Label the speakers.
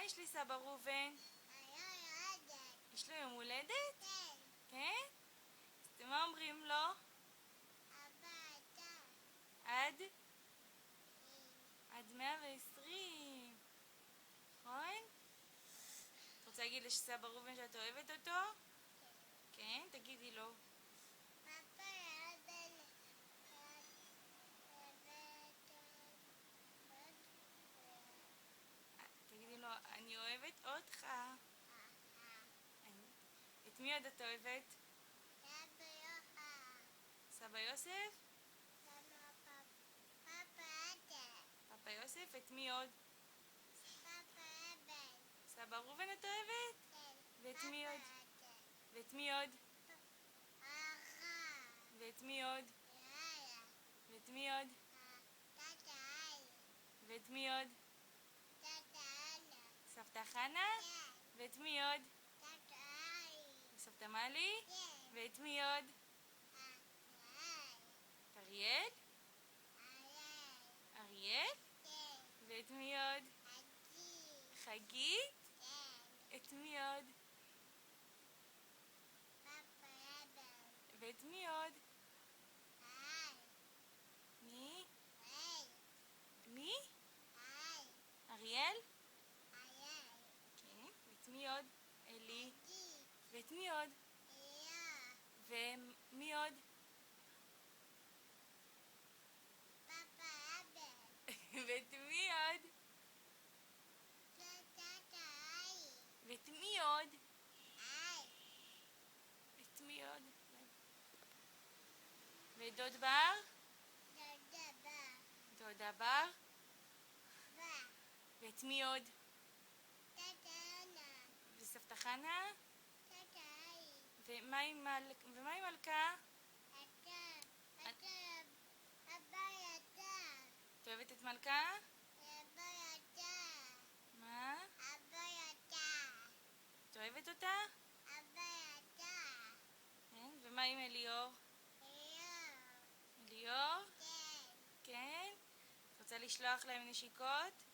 Speaker 1: יש לסבא ראובן? יש לו יום הולדת? כן? אז מה אומרים לו? עד 120. נכון? את רוצה להגיד לסבא ראובן שאת אוהבת אותו? כן? תגידי לו. תגידי לו, אני אוהבת אותך. את מי עוד את אוהבת? סבא יוסף? פאפה יוסף? את מי עוד? סבא ראובן את אוהבת? ואת מי עוד? ואת מי עוד? ואת מי עוד? ואת מי עוד? ואת מי עוד? סבתא חנה? ואת מי עוד? סבתא מלי? ואת מי עוד? אריאל? אריאל? ואת מי עוד? חגית? את מי עוד? ואת מי עוד? מי? מי? אריאל? כן. ואת מי עוד? אלי. ואת מי עוד? ומי עוד? ואת מי עוד? ואת מי עוד? ואת מי עוד? ודוד בר? דודה בר? ואת מי עוד? וסבתא חנה? ומה עם מלכה? את אוהבת את מלכה? מה? את אוהבת אותה? כן? ומה עם אליאור? אליאור? כן? את רוצה לשלוח להם נשיקות?